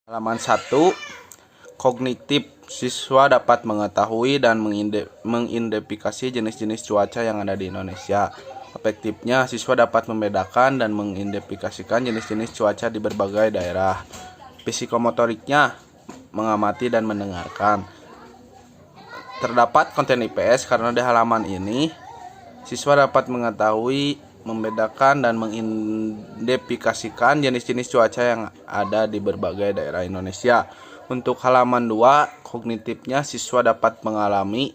Halaman 1, kognitif. Siswa dapat mengetahui dan mengidentifikasi jenis-jenis cuaca yang ada di Indonesia. Afektifnya, siswa dapat membedakan dan mengidentifikasikan jenis-jenis cuaca di berbagai daerah. Psikomotoriknya, mengamati dan mendengarkan. Terdapat konten IPS karena di halaman ini siswa dapat mengetahui, membedakan dan mengidentifikasikan jenis-jenis cuaca yang ada di berbagai daerah Indonesia. Untuk halaman 2, kognitifnya, siswa dapat mengalami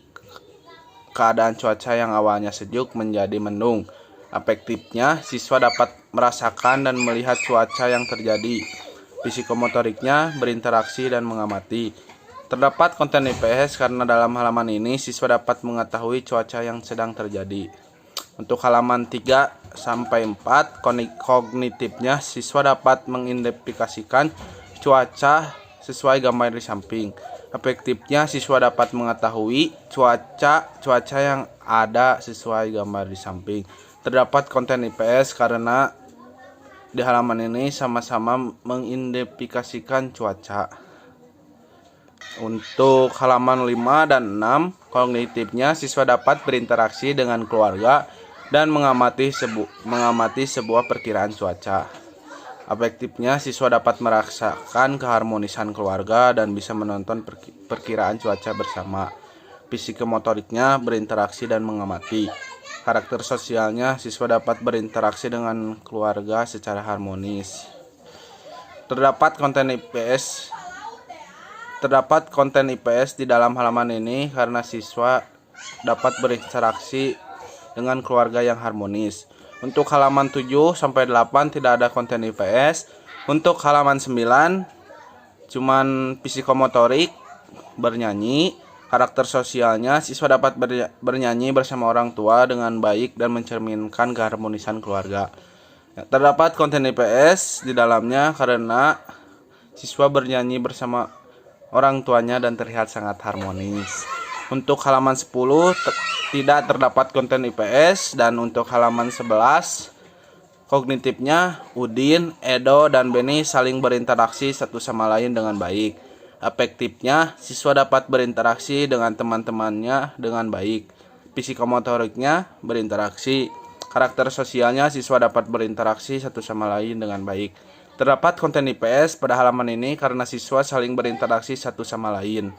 keadaan cuaca yang awalnya sejuk menjadi mendung. Afektifnya, siswa dapat merasakan dan melihat cuaca yang terjadi. Psikomotoriknya, berinteraksi dan mengamati. Terdapat konten IPS karena dalam halaman ini siswa dapat mengetahui cuaca yang sedang terjadi. Untuk halaman 3 sampai 4, kognitifnya, siswa dapat mengidentifikasikan cuaca sesuai gambar di samping. Afektifnya, siswa dapat mengetahui cuaca yang ada sesuai gambar di samping. Terdapat konten IPS karena di halaman ini sama-sama mengidentifikasikan cuaca. Untuk halaman 5 dan 6, kognitifnya, siswa dapat berinteraksi dengan keluarga dan mengamati sebuah perkiraan cuaca. Afektifnya, siswa dapat merasakan keharmonisan keluarga dan bisa menonton perkiraan cuaca bersama. Psikomotoriknya, berinteraksi dan mengamati. Karakter sosialnya, siswa dapat berinteraksi dengan keluarga secara harmonis. Terdapat konten IPS di dalam halaman ini karena siswa dapat berinteraksi dengan keluarga yang harmonis. Untuk halaman 7 sampai 8 tidak ada konten IPS. Untuk halaman 9 cuman psikomotorik, bernyanyi. Karakter sosialnya, siswa dapat bernyanyi bersama orang tua dengan baik dan mencerminkan keharmonisan keluarga. Terdapat konten IPS di dalamnya karena siswa bernyanyi bersama orang tuanya dan terlihat sangat harmonis. Untuk halaman 10 tidak terdapat konten IPS, dan untuk halaman 11, kognitifnya, Udin, Edo, dan Beni saling berinteraksi satu sama lain dengan baik. Afektifnya, siswa dapat berinteraksi dengan teman-temannya dengan baik. Psikomotoriknya, berinteraksi. Karakter sosialnya, siswa dapat berinteraksi satu sama lain dengan baik. Terdapat konten IPS pada halaman ini karena siswa saling berinteraksi satu sama lain.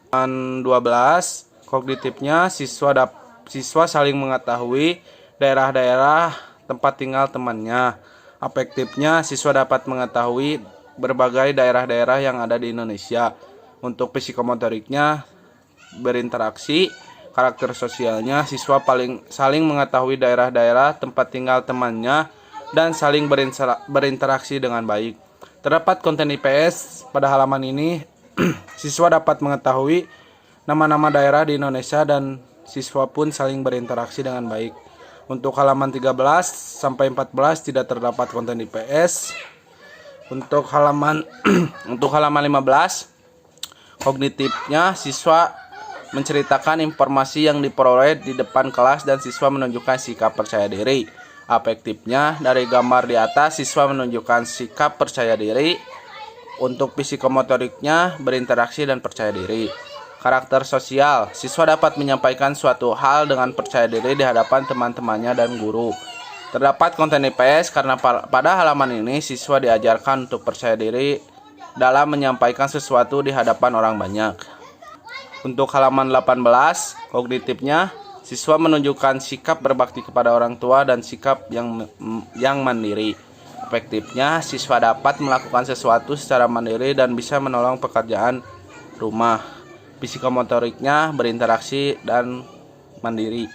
Halaman 12, kognitifnya, siswa saling mengetahui daerah-daerah tempat tinggal temannya. Afektifnya, siswa dapat mengetahui berbagai daerah-daerah yang ada di Indonesia. Untuk psikomotoriknya, berinteraksi. Karakter sosialnya, siswa saling mengetahui daerah-daerah tempat tinggal temannya dan saling berinteraksi dengan baik. Terdapat konten IPS pada halaman ini. Siswa dapat mengetahui nama-nama daerah di Indonesia dan siswa pun saling berinteraksi dengan baik. Untuk halaman 13 sampai 14 tidak terdapat konten IPS. Untuk halaman 15, kognitifnya, siswa menceritakan informasi yang diperoleh di depan kelas dan siswa menunjukkan sikap percaya diri. Afektifnya, dari gambar di atas siswa menunjukkan sikap percaya diri. Untuk psikomotoriknya, berinteraksi dan percaya diri. Karakter sosial, siswa dapat menyampaikan suatu hal dengan percaya diri di hadapan teman-temannya dan guru. Terdapat konten IPS karena pada halaman ini siswa diajarkan untuk percaya diri dalam menyampaikan sesuatu di hadapan orang banyak. Untuk halaman 18, kognitifnya, siswa menunjukkan sikap berbakti kepada orang tua dan sikap yang mandiri. Afektifnya, siswa dapat melakukan sesuatu secara mandiri dan bisa menolong pekerjaan rumah. Psikomotoriknya, berinteraksi dan mandiri.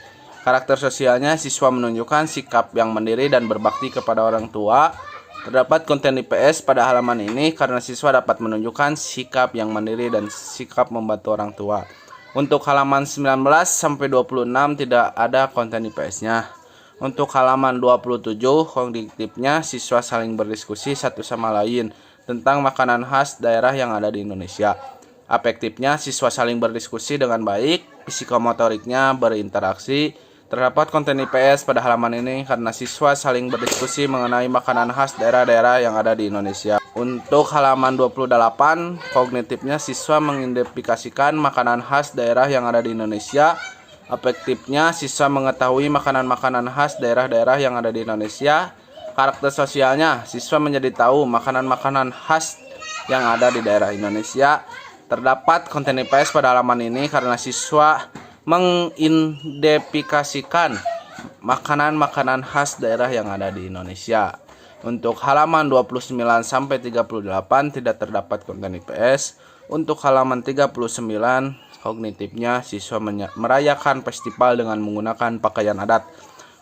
Karakter sosialnya, siswa menunjukkan sikap yang mandiri dan berbakti kepada orang tua. Terdapat konten IPS pada halaman ini karena siswa dapat menunjukkan sikap yang mandiri dan sikap membantu orang tua. Untuk halaman 19 sampai 26 tidak ada konten IPS-nya. Untuk halaman 27, kognitifnya, siswa saling berdiskusi satu sama lain tentang makanan khas daerah yang ada di Indonesia. Afektifnya, siswa saling berdiskusi dengan baik. Psikomotoriknya, berinteraksi. Terdapat konten IPS pada halaman ini karena siswa saling berdiskusi mengenai makanan khas daerah-daerah yang ada di Indonesia. Untuk halaman 28, kognitifnya siswa mengidentifikasikan makanan khas daerah yang ada di Indonesia. Afektifnya siswa mengetahui makanan-makanan khas daerah-daerah yang ada di Indonesia. Karakter sosialnya siswa menjadi tahu makanan-makanan khas yang ada di daerah Indonesia. Terdapat konten IPS pada halaman ini karena siswa mengidentifikasikan makanan-makanan khas daerah yang ada di Indonesia. Untuk halaman 29 sampai 38 tidak terdapat konten IPS. Untuk halaman 39 kognitifnya siswa merayakan festival dengan menggunakan pakaian adat.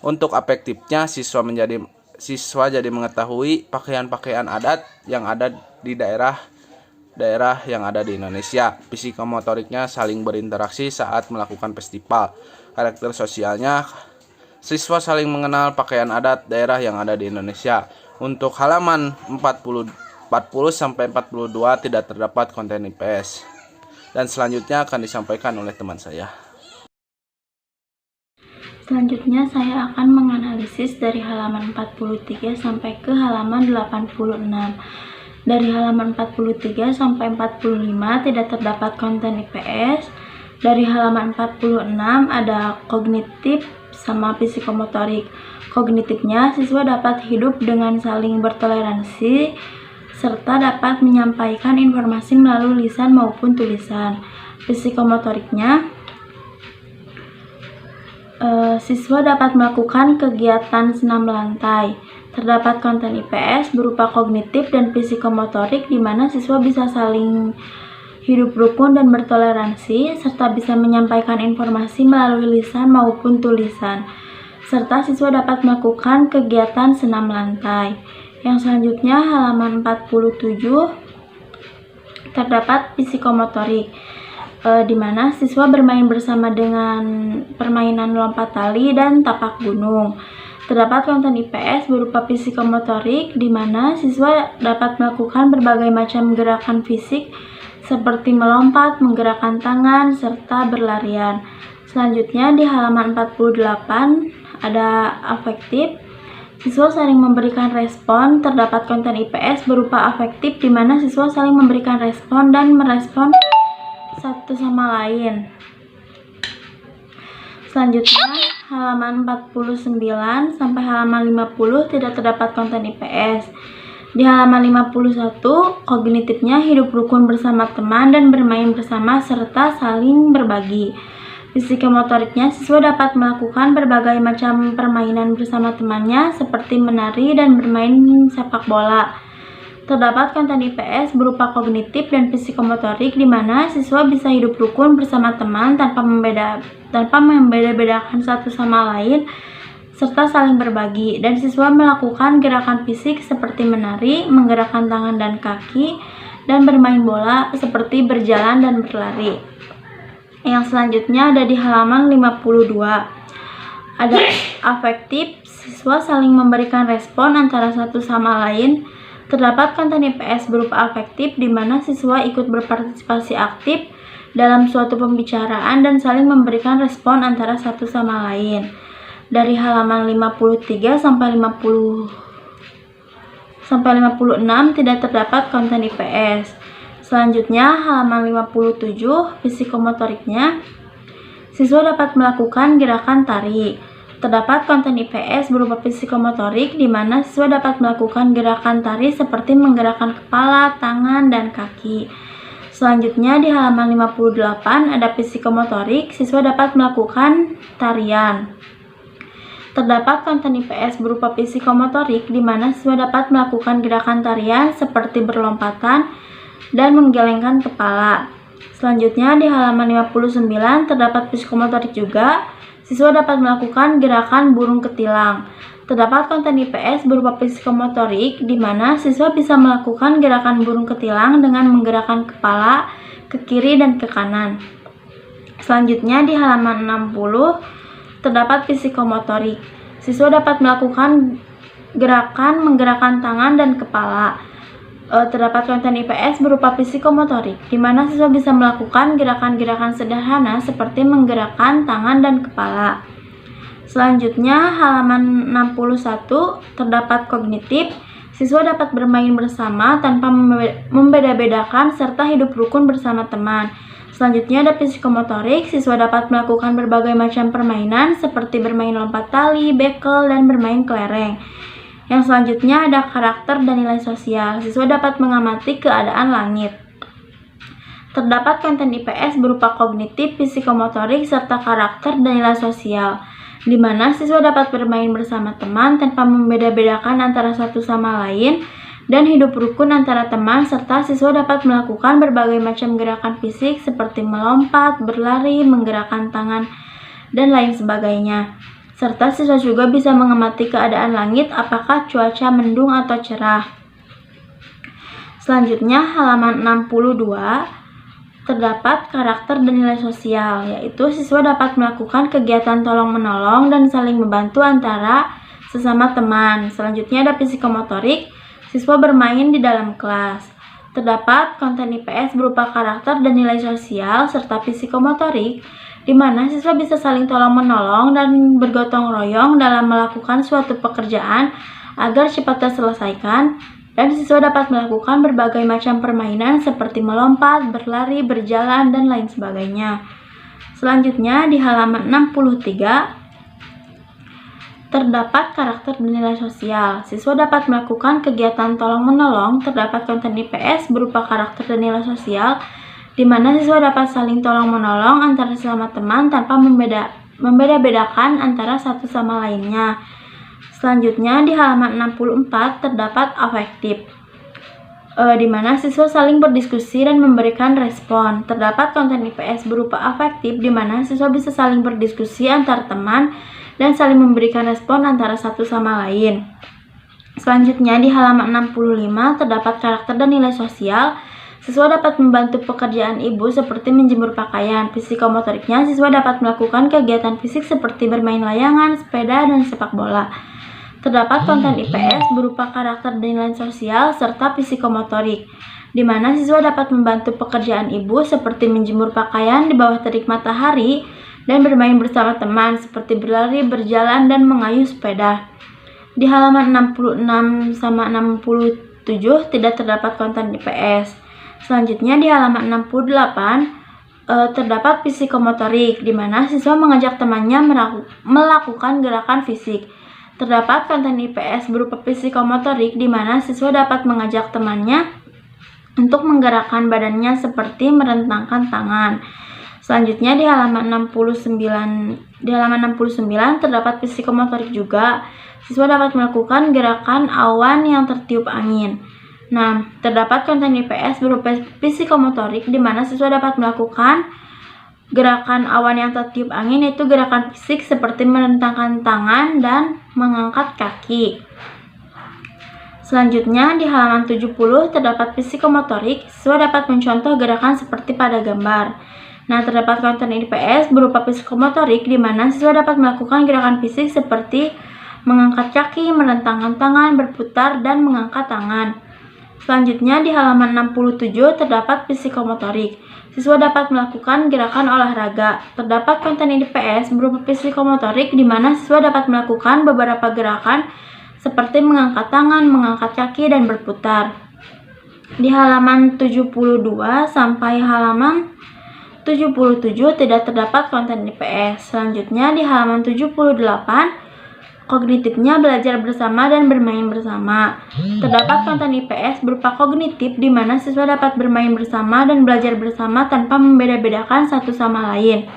Untuk afektifnya siswa jadi mengetahui pakaian-pakaian adat yang ada di daerah yang ada di Indonesia. Psikomotoriknya saling berinteraksi saat melakukan festival. Karakter sosialnya siswa saling mengenal pakaian adat daerah yang ada di Indonesia. Untuk halaman 40 sampai 42 tidak terdapat konten IPS. Dan selanjutnya akan disampaikan oleh teman saya. Selanjutnya saya akan menganalisis dari halaman 43 sampai ke halaman 86. Dari halaman 43 sampai 45 tidak terdapat konten IPS. Dari halaman 46 ada kognitif sama psikomotorik. Kognitifnya siswa dapat hidup dengan saling bertoleransi serta dapat menyampaikan informasi melalui lisan maupun tulisan. Psikomotoriknya siswa dapat melakukan kegiatan senam lantai. Terdapat konten IPS berupa kognitif dan psikomotorik di mana siswa bisa saling hidup rukun dan bertoleransi serta bisa menyampaikan informasi melalui lisan maupun tulisan. Serta siswa dapat melakukan kegiatan senam lantai. Yang selanjutnya halaman 47 terdapat psikomotorik, di mana siswa bermain bersama dengan permainan lompat tali dan tapak gunung. Terdapat konten IPS berupa psikomotorik, di mana siswa dapat melakukan berbagai macam gerakan fisik seperti melompat, menggerakkan tangan, serta berlarian. Selanjutnya di halaman 48 ada afektif. Siswa saling memberikan respon. Terdapat konten IPS berupa afektif di mana siswa saling memberikan respon dan merespon satu sama lain. Selanjutnya halaman 49 sampai halaman 50 tidak terdapat konten IPS. Di halaman 51 kognitifnya hidup rukun bersama teman dan bermain bersama serta saling berbagi. Psikomotoriknya siswa dapat melakukan berbagai macam permainan bersama temannya seperti menari dan bermain sepak bola. Terdapat konten IPS berupa kognitif dan psikomotorik di mana siswa bisa hidup rukun bersama teman tanpa membeda-bedakan satu sama lain serta saling berbagi, dan siswa melakukan gerakan fisik seperti menari, menggerakkan tangan dan kaki, dan bermain bola seperti berjalan dan berlari. Yang selanjutnya ada di halaman 52. Ada afektif, siswa saling memberikan respon antara satu sama lain. Terdapat konten IPS berupa afektif di mana siswa ikut berpartisipasi aktif dalam suatu pembicaraan dan saling memberikan respon antara satu sama lain. Dari halaman 53 sampai 56 tidak terdapat konten IPS. Selanjutnya halaman 57 psikomotoriknya siswa dapat melakukan gerakan tarik. Terdapat konten IPS berupa psikomotorik di mana siswa dapat melakukan gerakan tari seperti menggerakkan kepala, tangan, dan kaki. Selanjutnya di halaman 58 ada psikomotorik, siswa dapat melakukan tarian. Terdapat konten IPS berupa psikomotorik di mana siswa dapat melakukan gerakan tarian seperti berlompatan dan menggelengkan kepala. Selanjutnya di halaman 59 terdapat psikomotorik juga. Siswa dapat melakukan gerakan burung ketilang. Terdapat konten IPS berupa psikomotorik di mana siswa bisa melakukan gerakan burung ketilang dengan menggerakkan kepala ke kiri dan ke kanan. Selanjutnya di halaman 60 terdapat psikomotorik. Siswa dapat melakukan gerakan menggerakkan tangan dan kepala. Terdapat konten IPS berupa psikomotorik, di mana siswa bisa melakukan gerakan-gerakan sederhana seperti menggerakkan tangan dan kepala. Selanjutnya, halaman 61 terdapat kognitif, Siswa dapat bermain bersama tanpa membeda-bedakan serta hidup rukun bersama teman. Selanjutnya ada psikomotorik. Siswa dapat melakukan berbagai macam permainan seperti bermain lompat tali, bekel, dan bermain kelereng. Yang selanjutnya ada karakter dan nilai sosial. Siswa dapat mengamati keadaan langit. Terdapat konten IPS berupa kognitif, psikomotorik, serta karakter dan nilai sosial, di mana siswa dapat bermain bersama teman tanpa membeda-bedakan antara satu sama lain dan hidup rukun antara teman, serta siswa dapat melakukan berbagai macam gerakan fisik seperti melompat, berlari, menggerakkan tangan, dan lain sebagainya. Serta siswa juga bisa mengamati keadaan langit apakah cuaca mendung atau cerah. Selanjutnya halaman 62 terdapat karakter dan nilai sosial, yaitu siswa dapat melakukan kegiatan tolong-menolong dan saling membantu antara sesama teman. Selanjutnya ada psikomotorik, siswa bermain di dalam kelas. Terdapat konten IPS berupa karakter dan nilai sosial serta psikomotorik, di mana siswa bisa saling tolong-menolong dan bergotong royong dalam melakukan suatu pekerjaan agar cepat terselesaikan. Dan siswa dapat melakukan berbagai macam permainan seperti melompat, berlari, berjalan, dan lain sebagainya. Selanjutnya di halaman 63 terdapat karakter dan nilai sosial. Siswa dapat melakukan kegiatan tolong-menolong. Terdapat konten IPS berupa karakter dan nilai sosial, di mana siswa dapat saling tolong-menolong antara sesama teman tanpa membeda-bedakan antara satu sama lainnya. Selanjutnya di halaman 64 terdapat afektif, di mana siswa saling berdiskusi dan memberikan respon. Terdapat konten IPS berupa afektif, di mana siswa bisa saling berdiskusi antar teman dan saling memberikan respon antara satu sama lain. Selanjutnya di halaman 65 terdapat karakter dan nilai sosial. Siswa dapat membantu pekerjaan ibu seperti menjemur pakaian. Psikomotoriknya, siswa dapat melakukan kegiatan fisik seperti bermain layangan, sepeda, dan sepak bola. Terdapat konten IPS berupa karakter dan nilai sosial serta psikomotorik, di mana siswa dapat membantu pekerjaan ibu seperti menjemur pakaian di bawah terik matahari dan bermain bersama teman seperti berlari, berjalan, dan mengayuh sepeda. Di halaman 66 sama 67 tidak terdapat konten IPS. Selanjutnya di halaman 68 terdapat psikomotorik, di mana siswa mengajak temannya melakukan gerakan fisik. Terdapat konten IPS berupa psikomotorik, di mana siswa dapat mengajak temannya untuk menggerakkan badannya seperti merentangkan tangan. Selanjutnya di halaman 69 terdapat psikomotorik juga. Siswa dapat melakukan gerakan awan yang tertiup angin. Nah, terdapat konten IPS berupa psikomotorik, di mana siswa dapat melakukan gerakan awan yang tertiup angin, yaitu gerakan fisik seperti merentangkan tangan dan mengangkat kaki. Selanjutnya di halaman 70 terdapat psikomotorik. Siswa dapat mencontoh gerakan seperti pada gambar. Nah, terdapat konten IPS berupa psikomotorik, di mana siswa dapat melakukan gerakan fisik seperti mengangkat kaki, merentangkan tangan, berputar, dan mengangkat tangan. Selanjutnya di halaman 67 terdapat psikomotorik. Siswa dapat melakukan gerakan olahraga. Terdapat konten IPS berupa psikomotorik, di mana siswa dapat melakukan beberapa gerakan seperti mengangkat tangan, mengangkat kaki, dan berputar. Di halaman 72 sampai halaman 77 tidak terdapat konten IPS. Selanjutnya di halaman 78 kognitifnya belajar bersama dan bermain bersama. Terdapat konten IPS berupa kognitif, di mana siswa dapat bermain bersama dan belajar bersama tanpa membeda-bedakan satu sama lain.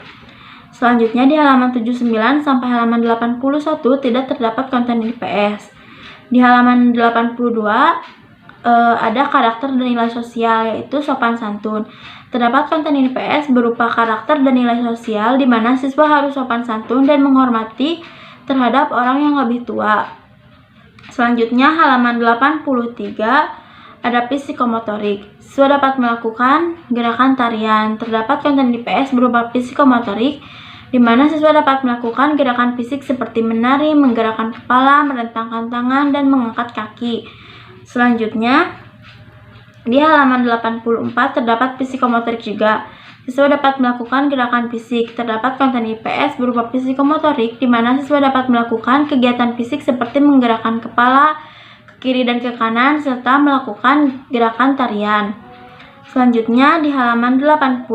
Selanjutnya di halaman 79 sampai halaman 81 tidak terdapat konten IPS. Di halaman 82 ada karakter dan nilai sosial, yaitu sopan santun. Terdapat konten IPS berupa karakter dan nilai sosial, di mana siswa harus sopan santun dan menghormati terhadap orang yang lebih tua. Selanjutnya halaman 83 ada psikomotorik. Siswa dapat melakukan gerakan tarian. Terdapat konten IPS berupa psikomotorik, di mana siswa dapat melakukan gerakan fisik seperti menari, menggerakkan kepala, merentangkan tangan, dan mengangkat kaki. Selanjutnya di halaman 84 terdapat psikomotorik juga. Siswa dapat melakukan gerakan fisik. Terdapat konten IPS berupa psikomotorik, di mana siswa dapat melakukan kegiatan fisik seperti menggerakkan kepala, kiri dan ke kanan, serta melakukan gerakan tarian. Selanjutnya di halaman 85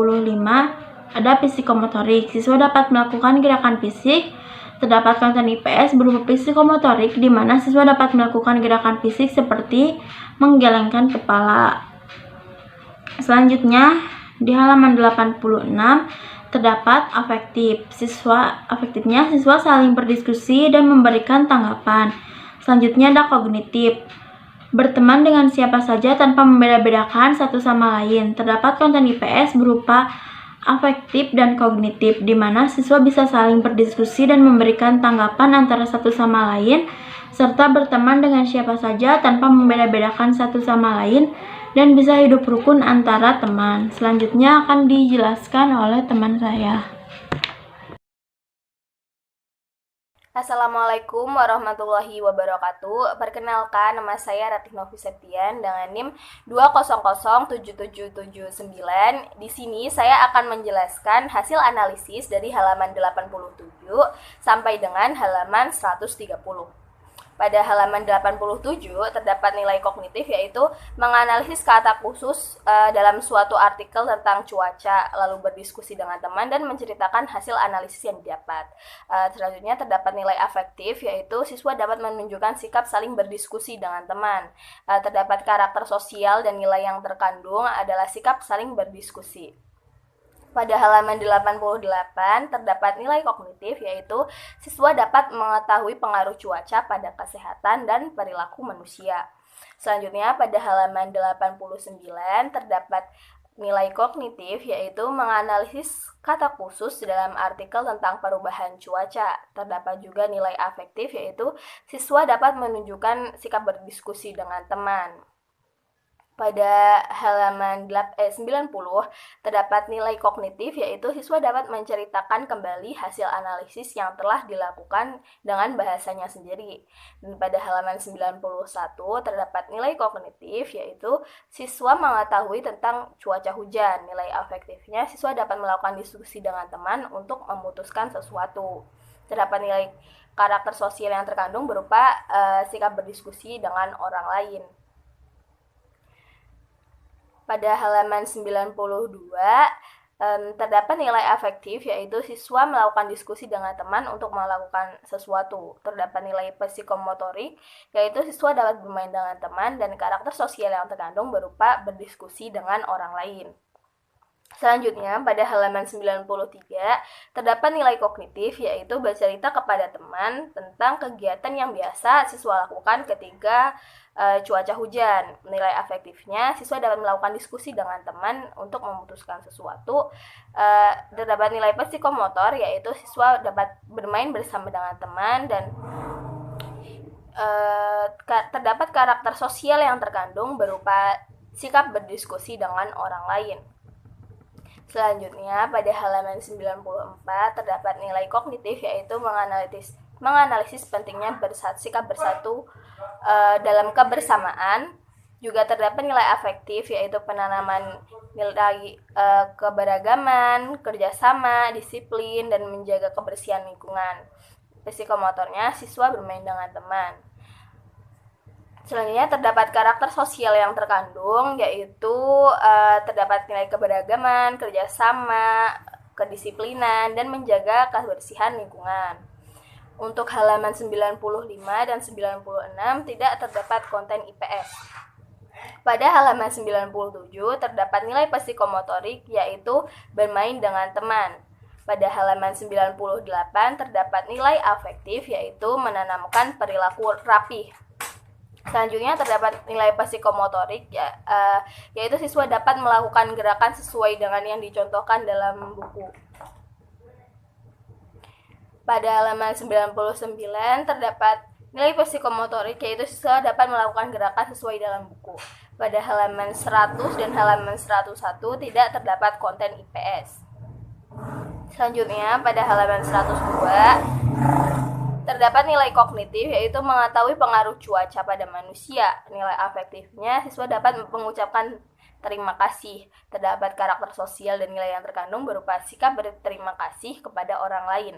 ada psikomotorik. Siswa dapat melakukan gerakan fisik. Terdapat konten IPS berupa psikomotorik di mana siswa dapat melakukan gerakan fisik seperti menggelengkan kepala. Selanjutnya di halaman 86 terdapat afektif. Afektifnya siswa saling berdiskusi dan memberikan tanggapan. Selanjutnya ada kognitif. Berteman dengan siapa saja tanpa membeda-bedakan satu sama lain. Terdapat konten IPS berupa afektif dan kognitif, di mana siswa bisa saling berdiskusi dan memberikan tanggapan antara satu sama lain, serta berteman dengan siapa saja tanpa membeda-bedakan satu sama lain, dan bisa hidup rukun antara teman. Selanjutnya akan dijelaskan oleh teman saya. Assalamualaikum warahmatullahi wabarakatuh. Perkenalkan, nama saya Ratih Novi Septian dengan NIM 2007779. Di sini saya akan menjelaskan hasil analisis dari halaman 87 sampai dengan halaman 130. Pada halaman 87 terdapat nilai kognitif, yaitu menganalisis kata khusus dalam suatu artikel tentang cuaca, lalu berdiskusi dengan teman dan menceritakan hasil analisis yang didapat. Selanjutnya terdapat nilai afektif, yaitu siswa dapat menunjukkan sikap saling berdiskusi dengan teman. Terdapat karakter sosial dan nilai yang terkandung adalah sikap saling berdiskusi. Pada halaman 88 terdapat nilai kognitif, yaitu siswa dapat mengetahui pengaruh cuaca pada kesehatan dan perilaku manusia. Selanjutnya pada halaman 89 terdapat nilai kognitif, yaitu menganalisis kata khusus dalam artikel tentang perubahan cuaca. Terdapat juga nilai afektif, yaitu siswa dapat menunjukkan sikap berdiskusi dengan teman. Pada halaman 90 terdapat nilai kognitif, yaitu siswa dapat menceritakan kembali hasil analisis yang telah dilakukan dengan bahasanya sendiri. Dan pada halaman 91 terdapat nilai kognitif, yaitu siswa mengetahui tentang cuaca hujan. Nilai afektifnya siswa dapat melakukan diskusi dengan teman untuk memutuskan sesuatu. Terdapat nilai karakter sosial yang terkandung berupa sikap berdiskusi dengan orang lain. Pada halaman 92 terdapat nilai afektif, yaitu siswa melakukan diskusi dengan teman untuk melakukan sesuatu. Terdapat nilai psikomotorik, yaitu siswa dapat bermain dengan teman, dan karakter sosial yang terkandung berupa berdiskusi dengan orang lain. Selanjutnya, pada halaman 93 terdapat nilai kognitif, yaitu bercerita kepada teman tentang kegiatan yang biasa siswa lakukan ketika cuaca hujan. Nilai afektifnya, siswa dapat melakukan diskusi dengan teman untuk memutuskan sesuatu. Terdapat nilai psikomotor, yaitu siswa dapat bermain bersama dengan teman, dan terdapat karakter sosial yang terkandung berupa sikap berdiskusi dengan orang lain. Selanjutnya, pada halaman 94 terdapat nilai kognitif, yaitu menganalisis pentingnya sikap bersatu dalam kebersamaan. Juga terdapat nilai afektif, yaitu penanaman nilai keberagaman, kerjasama, disiplin, dan menjaga kebersihan lingkungan. Psikomotornya, siswa bermain dengan teman. Selanjutnya terdapat karakter sosial yang terkandung, yaitu terdapat nilai keberagaman, kerjasama, kedisiplinan, dan menjaga kebersihan lingkungan. Untuk halaman 95 dan 96 tidak terdapat konten IPS. Pada halaman 97 terdapat nilai psikomotorik, yaitu bermain dengan teman. Pada halaman 98 terdapat nilai afektif, yaitu menanamkan perilaku rapih. Selanjutnya terdapat nilai psikomotorik, yaitu siswa dapat melakukan gerakan sesuai dengan yang dicontohkan dalam buku. Pada halaman 99 terdapat nilai psikomotorik, yaitu siswa dapat melakukan gerakan sesuai dalam buku. Pada halaman 100 dan halaman 101 tidak terdapat konten IPS. Selanjutnya pada halaman 102 terdapat nilai kognitif, yaitu mengetahui pengaruh cuaca pada manusia. Nilai afektifnya, siswa dapat mengucapkan terima kasih. Terdapat karakter sosial dan nilai yang terkandung berupa sikap berterima kasih kepada orang lain.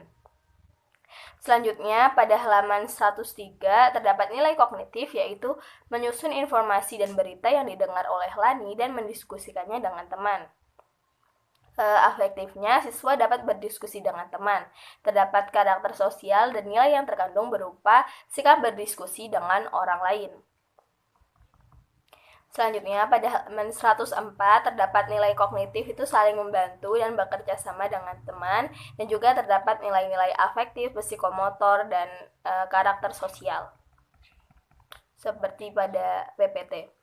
Selanjutnya, pada halaman 103 terdapat nilai kognitif, yaitu menyusun informasi dan berita yang didengar oleh Lani dan mendiskusikannya dengan teman. Afektifnya, siswa dapat berdiskusi dengan teman. Terdapat karakter sosial dan nilai yang terkandung berupa sikap berdiskusi dengan orang lain. Selanjutnya, pada halaman 104 terdapat nilai kognitif itu saling membantu dan bekerja sama dengan teman, dan juga terdapat nilai-nilai afektif, psikomotor, dan karakter sosial seperti pada PPT.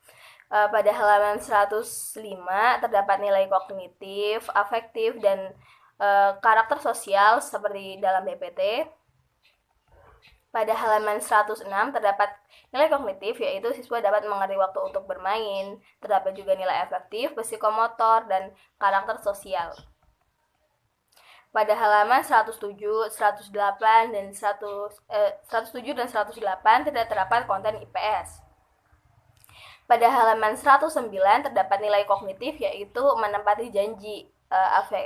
Pada halaman 105 terdapat nilai kognitif, afektif, dan karakter sosial seperti dalam PPT. Pada halaman 106 terdapat nilai kognitif, yaitu siswa dapat mengerti waktu untuk bermain. Terdapat juga nilai afektif, psikomotor, dan karakter sosial. Pada halaman 107, 108, dan 107 dan 108 tidak terdapat konten IPS. Pada halaman 109 terdapat nilai kognitif, yaitu menepati janji.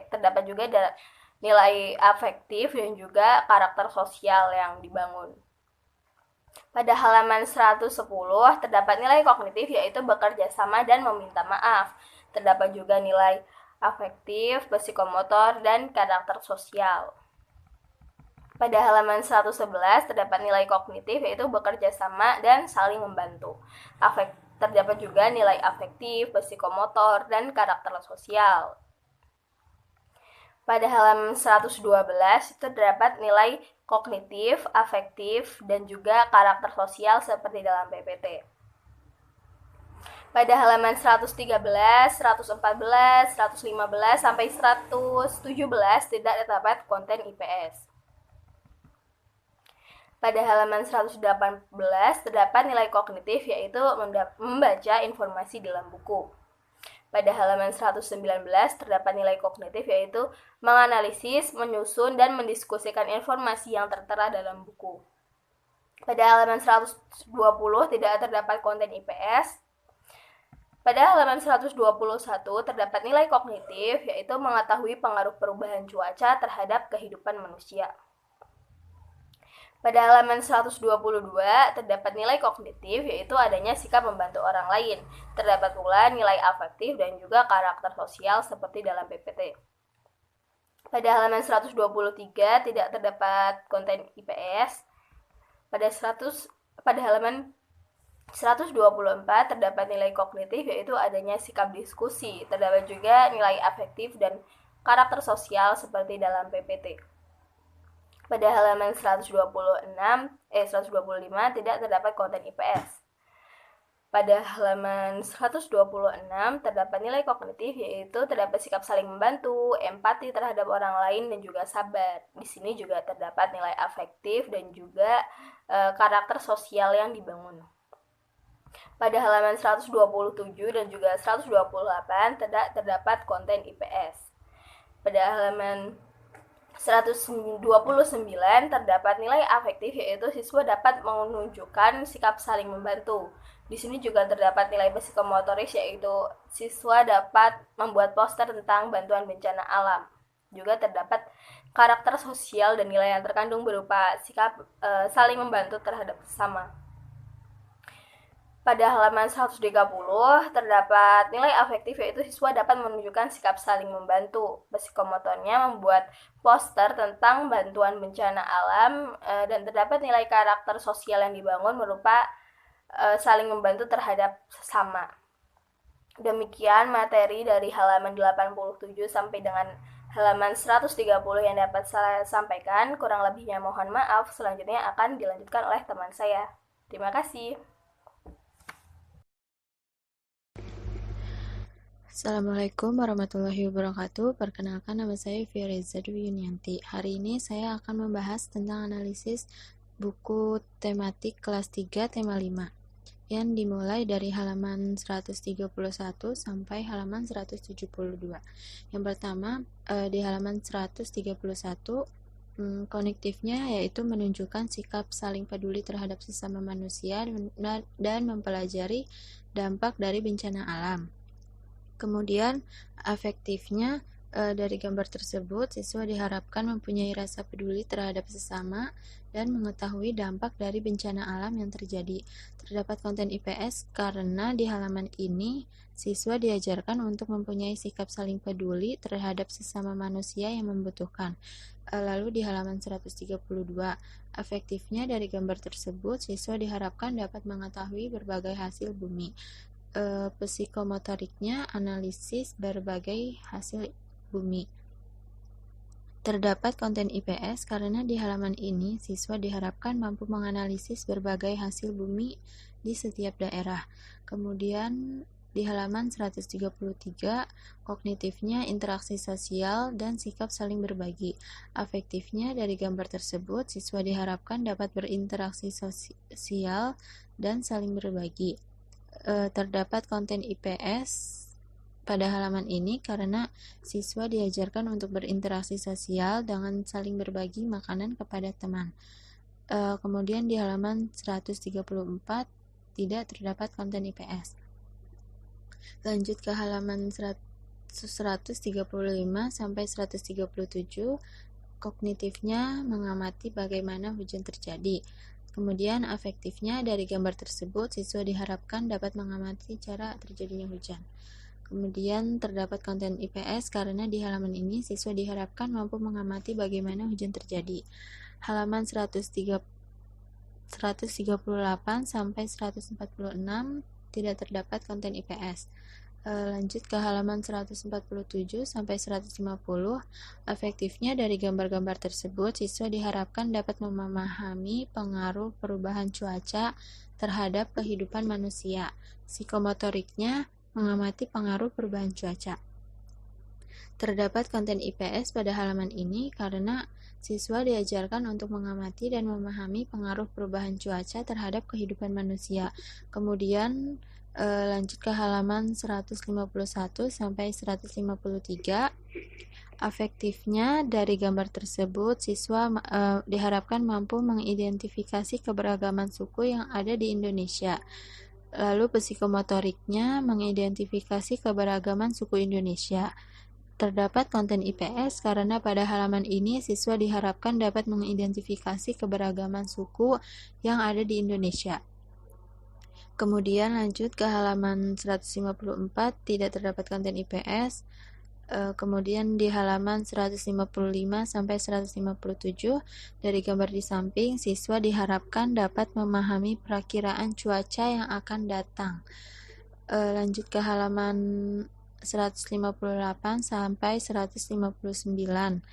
Terdapat juga nilai afektif dan juga karakter sosial yang dibangun. Pada halaman 110 terdapat nilai kognitif, yaitu bekerja sama dan meminta maaf. Terdapat juga nilai afektif, psikomotor, dan karakter sosial. Pada halaman 111 terdapat nilai kognitif, yaitu bekerja sama dan saling membantu. Terdapat juga nilai afektif, psikomotor, dan karakter sosial. Pada halaman 112 terdapat nilai kognitif, afektif, dan juga karakter sosial seperti dalam PPT. Pada halaman 113, 114, 115, sampai 117 tidak terdapat konten IPS. Pada halaman 118 terdapat nilai kognitif, yaitu membaca informasi dalam buku. Pada halaman 119 terdapat nilai kognitif, yaitu menganalisis, menyusun, dan mendiskusikan informasi yang tertera dalam buku. Pada halaman 120 tidak terdapat konten IPS. Pada halaman 121 terdapat nilai kognitif, yaitu mengetahui pengaruh perubahan cuaca terhadap kehidupan manusia. Pada halaman 122 terdapat nilai kognitif, yaitu adanya sikap membantu orang lain. Terdapat pula nilai afektif dan juga karakter sosial seperti dalam PPT. Pada halaman 123 tidak terdapat konten IPS. Pada halaman 124 terdapat nilai kognitif, yaitu adanya sikap diskusi. Terdapat juga nilai afektif dan karakter sosial seperti dalam PPT. Pada halaman 125 tidak terdapat konten IPS. Pada halaman 126 terdapat nilai kognitif, yaitu terdapat sikap saling membantu, empati terhadap orang lain, dan juga sabar. Di sini juga terdapat nilai afektif dan juga karakter sosial yang dibangun. Pada halaman 127 dan juga 128 tidak terdapat konten IPS. Pada halaman 129 terdapat nilai afektif, yaitu siswa dapat menunjukkan sikap saling membantu. Di sini juga terdapat nilai psikomotoris, yaitu siswa dapat membuat poster tentang bantuan bencana alam. Juga terdapat karakter sosial dan nilai yang terkandung berupa sikap saling membantu terhadap sesama. Pada halaman 130 terdapat nilai afektif, yaitu siswa dapat menunjukkan sikap saling membantu. Psikomotornya membuat poster tentang bantuan bencana alam, dan terdapat nilai karakter sosial yang dibangun berupa saling membantu terhadap sesama. Demikian materi dari halaman 87 sampai dengan halaman 130 yang dapat saya sampaikan. Kurang lebihnya mohon maaf. Selanjutnya akan dilanjutkan oleh teman saya. Terima kasih. Assalamualaikum warahmatullahi wabarakatuh. Perkenalkan, nama saya Fireza Dwi Yunianti. Hari ini saya akan membahas tentang analisis buku tematik kelas 3 tema 5 yang dimulai dari halaman 131 sampai halaman 172. Yang pertama, di halaman 131 konektifnya yaitu menunjukkan sikap saling peduli terhadap sesama manusia dan mempelajari dampak dari bencana alam. Kemudian afektifnya Dari gambar tersebut, siswa diharapkan mempunyai rasa peduli terhadap sesama dan mengetahui dampak dari bencana alam yang terjadi. Terdapat konten IPS karena di halaman ini siswa diajarkan untuk mempunyai sikap saling peduli terhadap sesama manusia yang membutuhkan. Lalu di halaman 132, efektifnya dari gambar tersebut, siswa diharapkan dapat mengetahui berbagai hasil bumi. Psikomotoriknya, analisis berbagai hasil bumi. Terdapat konten IPS karena di halaman ini siswa diharapkan mampu menganalisis berbagai hasil bumi di setiap daerah. Kemudian di halaman 133, kognitifnya interaksi sosial dan sikap saling berbagi. Afektifnya dari gambar tersebut, siswa diharapkan dapat berinteraksi sosial dan saling berbagi. Terdapat konten IPS pada halaman ini karena siswa diajarkan untuk berinteraksi sosial dengan saling berbagi makanan kepada teman. Kemudian di halaman 134 tidak terdapat konten IPS. Lanjut ke halaman 135 sampai 137, kognitifnya mengamati bagaimana hujan terjadi. Kemudian afektifnya dari gambar tersebut, siswa diharapkan dapat mengamati cara terjadinya hujan. Kemudian terdapat konten IPS karena di halaman ini siswa diharapkan mampu mengamati bagaimana hujan terjadi. Halaman 138 sampai 146 tidak terdapat konten IPS. Lanjut ke halaman 147 sampai 150, efektifnya dari gambar-gambar tersebut, siswa diharapkan dapat memahami pengaruh perubahan cuaca terhadap kehidupan manusia. Psikomotoriknya mengamati pengaruh perubahan cuaca. Terdapat konten IPS pada halaman ini karena siswa diajarkan untuk mengamati dan memahami pengaruh perubahan cuaca terhadap kehidupan manusia. Kemudian lanjut ke halaman 151 sampai 153. Afektifnya dari gambar tersebut, siswa diharapkan mampu mengidentifikasi keberagaman suku yang ada di Indonesia. Lalu psikomotoriknya mengidentifikasi keberagaman suku Indonesia. Terdapat konten IPS karena pada halaman ini siswa diharapkan dapat mengidentifikasi keberagaman suku yang ada di Indonesia. Kemudian lanjut ke halaman 154 tidak terdapat konten IPS. Kemudian di halaman 155 sampai 157 dari gambar di samping, siswa diharapkan dapat memahami perakiraan cuaca yang akan datang. Lanjut ke halaman 158 sampai 159.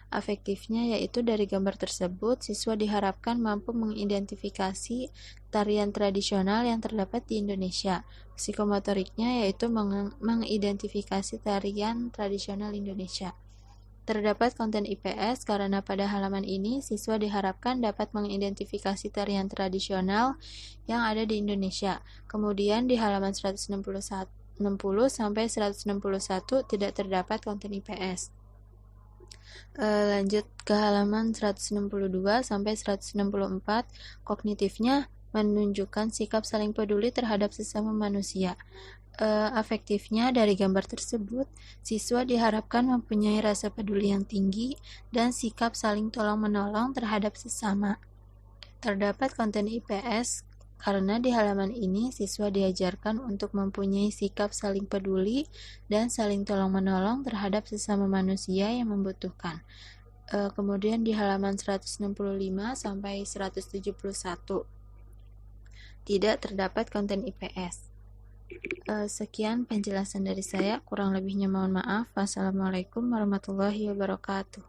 Afektifnya yaitu dari gambar tersebut, siswa diharapkan mampu mengidentifikasi tarian tradisional yang terdapat di Indonesia. Psikomotoriknya yaitu mengidentifikasi tarian tradisional Indonesia. Terdapat konten IPS karena pada halaman ini siswa diharapkan dapat mengidentifikasi tarian tradisional yang ada di Indonesia. Kemudian di halaman 160 sampai 161 tidak terdapat konten IPS. Lanjut ke halaman 162 sampai 164, kognitifnya menunjukkan sikap saling peduli terhadap sesama manusia. Afektifnya dari gambar tersebut, siswa diharapkan mempunyai rasa peduli yang tinggi dan sikap saling tolong-menolong terhadap sesama. Terdapat konten IPS karena di halaman ini siswa diajarkan untuk mempunyai sikap saling peduli dan saling tolong-menolong terhadap sesama manusia yang membutuhkan. Kemudian di halaman 165 sampai 171 tidak terdapat konten IPS. Sekian penjelasan dari saya, kurang lebihnya mohon maaf. Wassalamualaikum warahmatullahi wabarakatuh.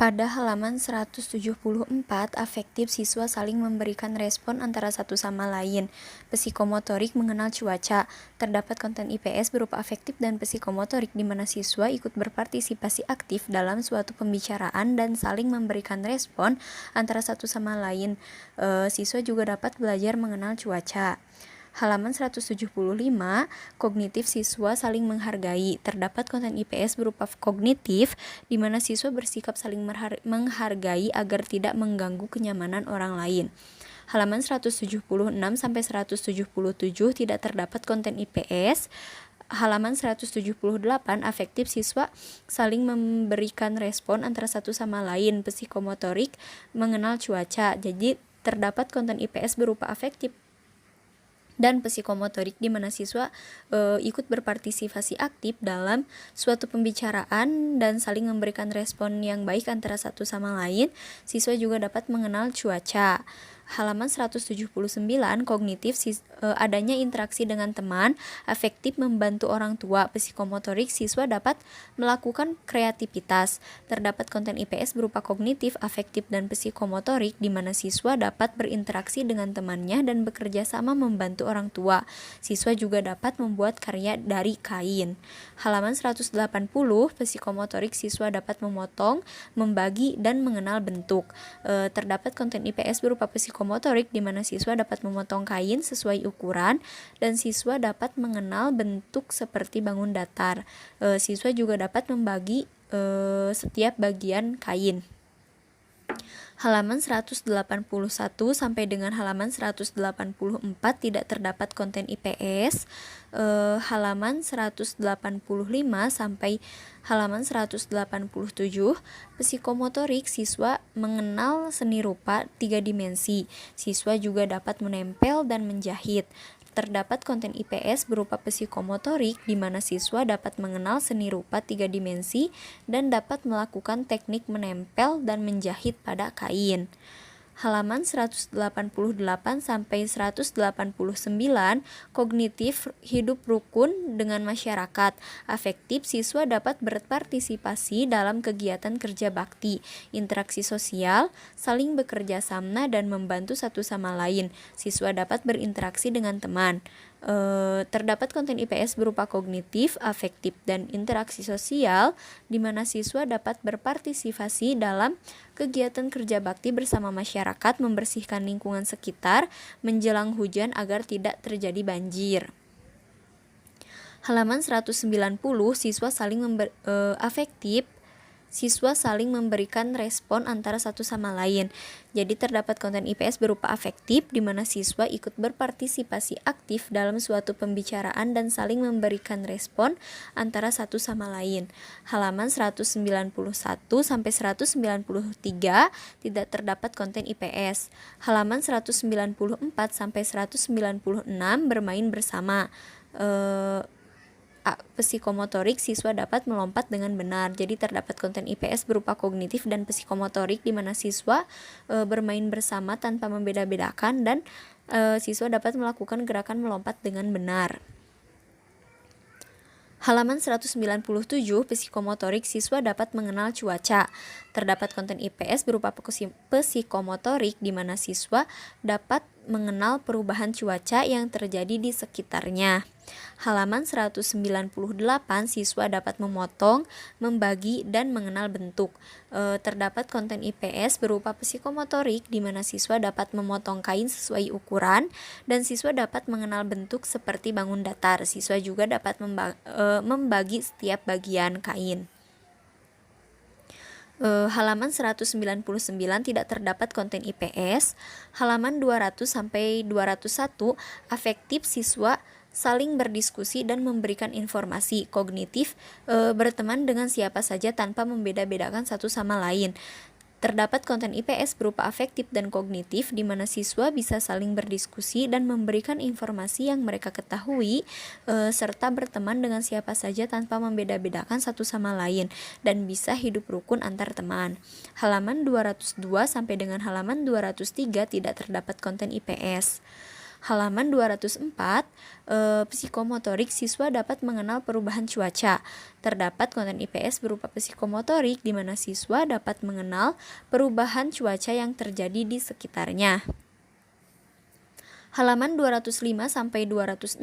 Pada halaman 174, afektif siswa saling memberikan respon antara satu sama lain. Psikomotorik mengenal cuaca. Terdapat konten IPS berupa afektif dan psikomotorik di mana siswa ikut berpartisipasi aktif dalam suatu pembicaraan dan saling memberikan respon antara satu sama lain. Siswa juga dapat belajar mengenal cuaca. Halaman 175, kognitif siswa saling menghargai. Terdapat konten IPS berupa kognitif, di mana siswa bersikap saling menghargai agar tidak mengganggu kenyamanan orang lain. Halaman 176 sampai 177 tidak terdapat konten IPS. halaman 178, afektif siswa saling memberikan respon antara satu sama lain. Psikomotorik mengenal cuaca. Jadi terdapat konten IPS berupa afektif dan psikomotorik di mana siswa ikut berpartisipasi aktif dalam suatu pembicaraan dan saling memberikan respon yang baik antara satu sama lain. Siswa juga dapat mengenal cuaca. Halaman 179, kognitif adanya interaksi dengan teman, afektif membantu orang tua, psikomotorik siswa dapat melakukan kreativitas. Terdapat konten IPS berupa kognitif, afektif, dan psikomotorik di mana siswa dapat berinteraksi dengan temannya dan bekerja sama membantu orang tua. Siswa juga dapat membuat karya dari kain. Halaman 180, psikomotorik siswa dapat memotong, membagi, dan mengenal bentuk. Terdapat konten IPS berupa psikomotorik di mana siswa dapat memotong kain sesuai ukuran dan siswa dapat mengenal bentuk seperti bangun datar. Siswa juga dapat membagi setiap bagian kain. Halaman 181 sampai dengan halaman 184 tidak terdapat konten IPS. Halaman 185 sampai halaman 187, psikomotorik siswa mengenal seni rupa 3 dimensi. Siswa juga dapat menempel dan menjahit. Terdapat konten IPS berupa psikomotorik di mana siswa dapat mengenal seni rupa 3 dimensi dan dapat melakukan teknik menempel dan menjahit pada kain. Halaman 188 sampai 189, kognitif hidup rukun dengan masyarakat. Afektif siswa dapat berpartisipasi dalam kegiatan kerja bakti, interaksi sosial, saling bekerja sama dan membantu satu sama lain. Siswa dapat berinteraksi dengan teman. Terdapat konten IPS berupa kognitif, afektif, dan interaksi sosial di mana siswa dapat berpartisipasi dalam kegiatan kerja bakti bersama masyarakat, membersihkan lingkungan sekitar menjelang hujan agar tidak terjadi banjir. Halaman 190, siswa saling afektif siswa saling memberikan respon antara satu sama lain. Jadi terdapat konten IPS berupa afektif di mana siswa ikut berpartisipasi aktif dalam suatu pembicaraan dan saling memberikan respon antara satu sama lain. Halaman 191 sampai 193 tidak terdapat konten IPS. Halaman 194 sampai 196 bermain bersama. Psikomotorik siswa dapat melompat dengan benar. Jadi terdapat konten IPS berupa kognitif dan psikomotorik di mana siswa bermain bersama tanpa membeda-bedakan dan siswa dapat melakukan gerakan melompat dengan benar. Halaman 197, psikomotorik siswa dapat mengenal cuaca. Terdapat konten IPS berupa psikomotorik di mana siswa dapat mengenal perubahan cuaca yang terjadi di sekitarnya. Halaman 198, siswa dapat memotong, membagi, dan mengenal bentuk. Terdapat konten IPS berupa psikomotorik di mana siswa dapat memotong kain sesuai ukuran dan siswa dapat mengenal bentuk seperti bangun datar. Siswa juga dapat membagi setiap bagian kain. Halaman 199 tidak terdapat konten IPS. Halaman 200 sampai 201, afektif siswa saling berdiskusi dan memberikan informasi. Kognitif berteman dengan siapa saja tanpa membeda-bedakan satu sama lain. Terdapat konten IPS berupa afektif dan kognitif di mana siswa bisa saling berdiskusi dan memberikan informasi yang mereka ketahui serta berteman dengan siapa saja tanpa membeda-bedakan satu sama lain dan bisa hidup rukun antar teman. Halaman 202 sampai dengan halaman 203 tidak terdapat konten IPS. Halaman 204, psikomotorik siswa dapat mengenal perubahan cuaca. Terdapat konten IPS berupa psikomotorik di mana siswa dapat mengenal perubahan cuaca yang terjadi di sekitarnya. Halaman 205 sampai 206,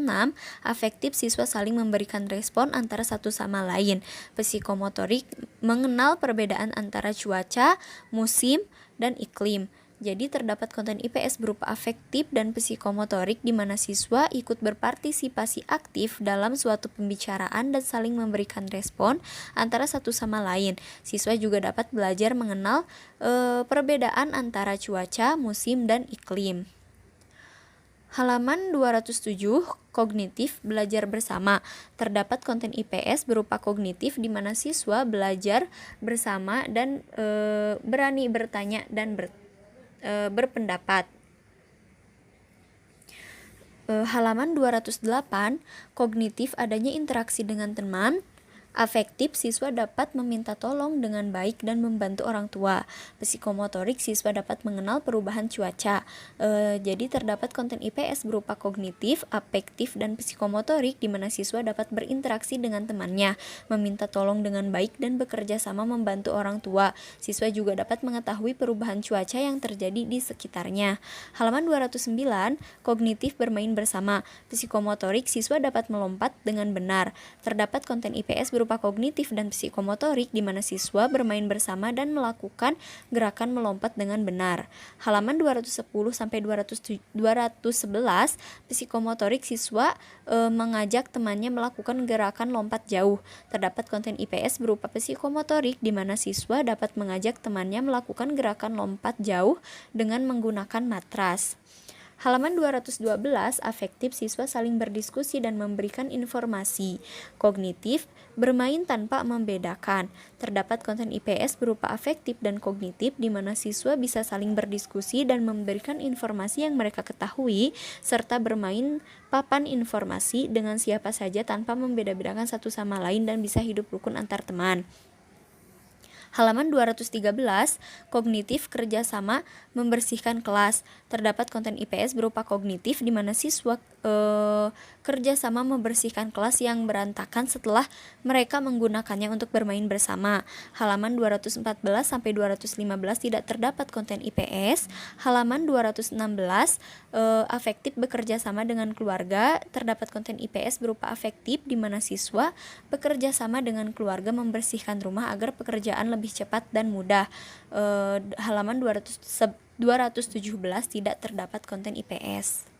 afektif siswa saling memberikan respon antara satu sama lain. Psikomotorik mengenal perbedaan antara cuaca, musim, dan iklim. Jadi terdapat konten IPS berupa afektif dan psikomotorik di mana siswa ikut berpartisipasi aktif dalam suatu pembicaraan dan saling memberikan respon antara satu sama lain. Siswa juga dapat belajar mengenal perbedaan antara cuaca, musim, dan iklim. Halaman 207, kognitif belajar bersama. Terdapat konten IPS berupa kognitif di mana siswa belajar bersama dan berani bertanya dan berpendapat. Halaman 208, kognitif adanya interaksi dengan teman. Afektif, siswa dapat meminta tolong dengan baik dan membantu orang tua. Psikomotorik, siswa dapat mengenal perubahan cuaca. Jadi terdapat konten IPS berupa kognitif, afektif, dan psikomotorik di mana siswa dapat berinteraksi dengan temannya, meminta tolong dengan baik dan bekerja sama membantu orang tua. Siswa juga dapat mengetahui perubahan cuaca yang terjadi di sekitarnya. Halaman 209, kognitif bermain bersama. Psikomotorik, siswa dapat melompat dengan benar. Terdapat konten IPS berupa kognitif dan psikomotorik di mana siswa bermain bersama dan melakukan gerakan melompat dengan benar. Halaman 210 sampai 211, psikomotorik, siswa mengajak temannya melakukan gerakan lompat jauh. Terdapat konten IPS berupa psikomotorik di mana siswa dapat mengajak temannya melakukan gerakan lompat jauh dengan menggunakan matras. Halaman 212, afektif, siswa saling berdiskusi dan memberikan informasi. Kognitif, bermain tanpa membedakan. Terdapat konten IPS berupa afektif dan kognitif di mana siswa bisa saling berdiskusi dan memberikan informasi yang mereka ketahui serta bermain papan informasi dengan siapa saja tanpa membeda-bedakan satu sama lain dan bisa hidup rukun antar teman. Halaman 213, kognitif kerjasama membersihkan kelas. Terdapat konten IPS berupa kognitif di mana siswa kerjasama membersihkan kelas yang berantakan setelah mereka menggunakannya untuk bermain bersama. Halaman 214 sampai 215 tidak terdapat konten IPS. Halaman 216, afektif bekerja sama dengan keluarga. Terdapat konten IPS berupa afektif di mana siswa bekerja sama dengan keluarga membersihkan rumah agar pekerjaan lebih cepat dan mudah. Halaman 217 tidak terdapat konten IPS.